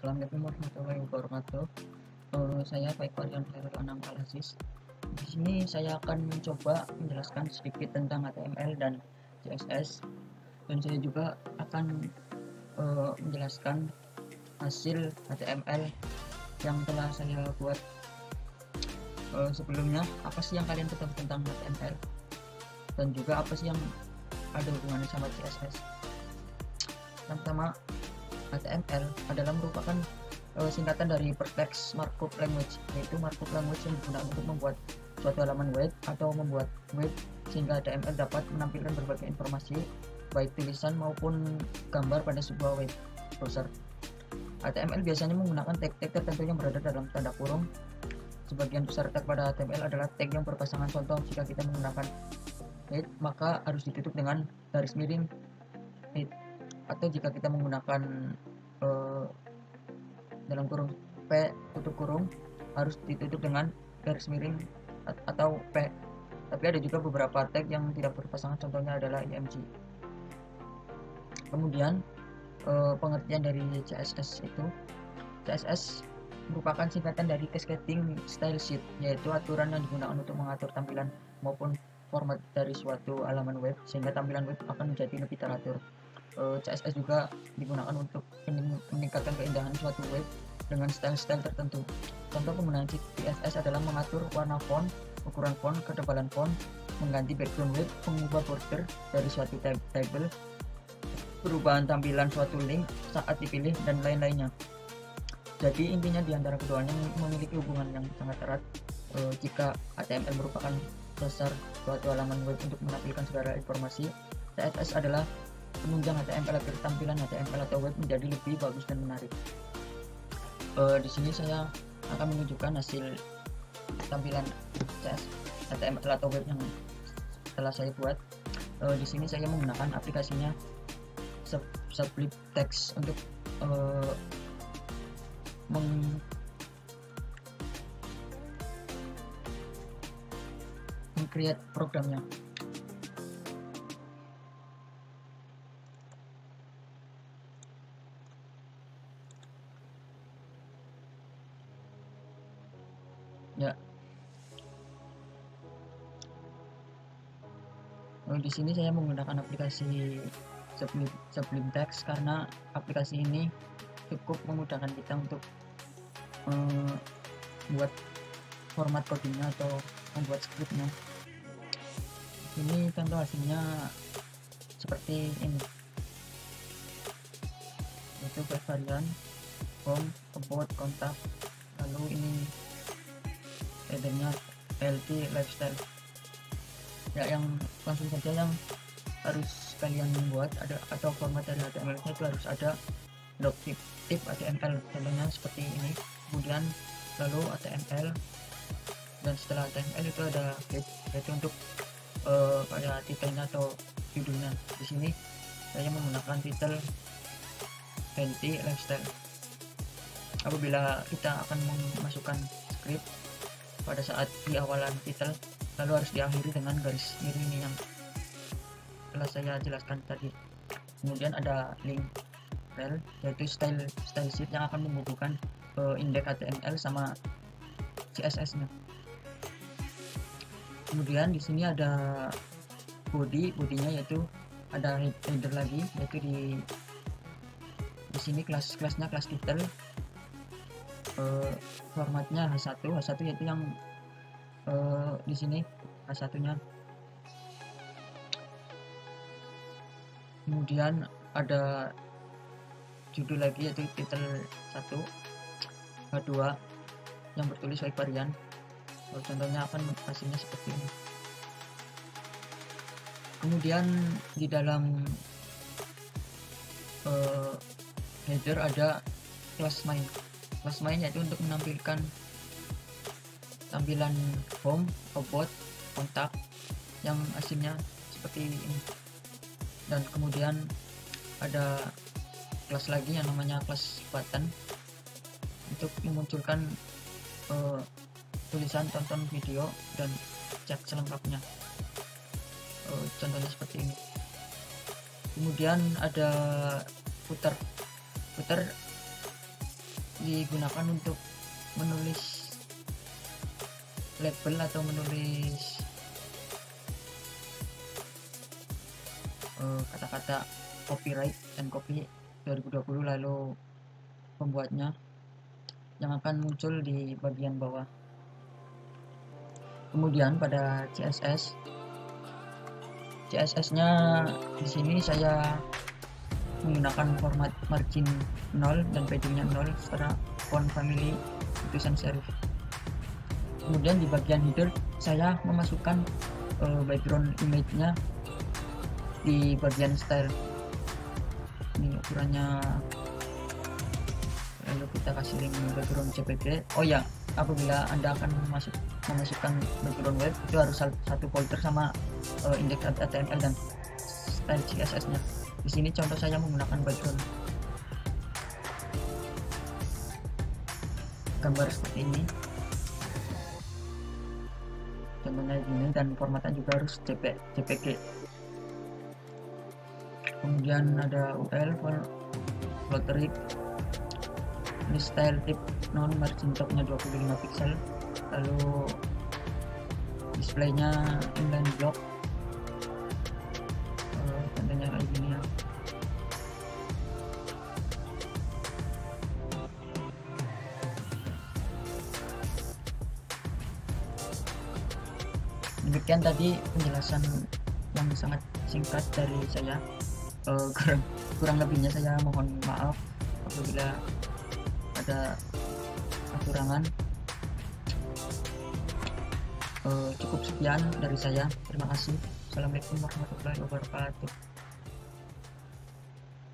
Assalamualaikum warahmatullahi wabarakatuh. Saya Faikarian Khairul Anam Al-Aziz. Di sini saya akan mencoba menjelaskan sedikit tentang HTML dan CSS, dan saya juga akan menjelaskan hasil HTML yang telah saya buat sebelumnya. Apa sih yang kalian ketahui tentang HTML, dan juga apa sih yang ada hubungannya sama CSS. Yang pertama, HTML adalah merupakan singkatan dari Hypertext Markup Language, yaitu markup language yang digunakan untuk membuat suatu halaman web atau membuat web, sehingga HTML dapat menampilkan berbagai informasi baik tulisan maupun gambar pada sebuah web browser. HTML biasanya menggunakan tag-tag tertentu yang berada dalam tanda kurung. Sebagian besar tag pada HTML adalah tag yang berpasangan. Contoh, jika kita menggunakan head, maka harus ditutup dengan garis miring head, atau jika kita menggunakan dalam kurung P tutup kurung, harus ditutup dengan garis miring atau P. Tapi ada juga beberapa tag yang tidak berpasangan, contohnya adalah img. Kemudian pengertian dari CSS itu, CSS merupakan singkatan dari Cascading Style Sheet, yaitu aturan yang digunakan untuk mengatur tampilan maupun format dari suatu halaman web sehingga tampilan web akan menjadi lebih teratur. CSS juga digunakan untuk meningkatkan keindahan suatu web dengan style-style tertentu. Contoh penggunaan CSS adalah mengatur warna font, ukuran font, ketebalan font, mengganti background web, mengubah border dari suatu table, perubahan tampilan suatu link saat dipilih, dan lain-lainnya. Jadi intinya di antara keduanya memiliki hubungan yang sangat erat. Jika HTML merupakan dasar suatu halaman web untuk menampilkan segala informasi, CSS adalah penunjang HTML agar tampilan HTML atau web menjadi lebih bagus dan menarik. Di sini saya akan menunjukkan hasil tampilan CSS HTML atau web yang telah saya buat. Di sini saya menggunakan aplikasinya Sublime Text untuk meng-create programnya. Ya, di sini saya menggunakan aplikasi Sublime Text karena aplikasi ini cukup memudahkan kita untuk membuat format codingnya atau membuat scriptnya. Ini contoh hasilnya seperti ini, yaitu varian home, about, kontak, lalu ini headernya LT lifestyle. Ya, yang langsung saja yang harus kalian buat atau format dari HTML itu harus ada doc tip HTML, contohnya seperti ini. Kemudian lalu HTML, dan setelah HTML itu ada head, yaitu untuk kayak titelnya atau judulnya. Di sini saya menggunakan titel LT lifestyle. Apabila kita akan memasukkan script pada saat di awalan titel, lalu harus diakhiri dengan garis miring ini yang telah saya jelaskan tadi. Kemudian ada link rel, yaitu style sheet yang akan menghubungkan indeks HTML sama CSS-nya. Kemudian di sini ada bodinya, yaitu ada header lagi, yaitu di sini kelasnya kelas titel, formatnya H1 yaitu yang di sini H1-nya. Kemudian ada judul lagi, yaitu titel 1, H2 yang bertulis Faikarian. Contohnya akan hasilnya seperti ini. Kemudian di dalam header ada class main, yaitu untuk menampilkan tampilan home, about, kontak yang hasilnya seperti ini. Dan kemudian ada kelas lagi yang namanya kelas button untuk memunculkan tulisan tonton video dan cek selengkapnya, contohnya seperti ini. Kemudian ada footer digunakan untuk menulis label atau menulis kata-kata copyright dan copy 2020, lalu pembuatnya yang akan muncul di bagian bawah. Kemudian pada CSS-nya di sini saya menggunakan format margin 0 dan paddingnya 0 serta font family itu sans serif. Kemudian di bagian header saya memasukkan background image-nya di bagian style. Ini ukurannya, lalu kita kasih link background JPG. Oh ya, apabila Anda akan memasukkan background web itu harus satu folder sama index.html dan style CSS-nya. Di sini contoh saya menggunakan background gambar seperti ini, contohnya gini, dan formatnya juga harus JPG. Kemudian ada UL floater, ini style tip non margin topnya 25 pixel, lalu displaynya inline block, contohnya kayak gini ya. Demikian tadi penjelasan yang sangat singkat dari saya. Kurang lebihnya saya mohon maaf apabila ada kekurangan. Cukup sekian dari saya. Terima kasih. Assalamualaikum warahmatullahi wabarakatuh.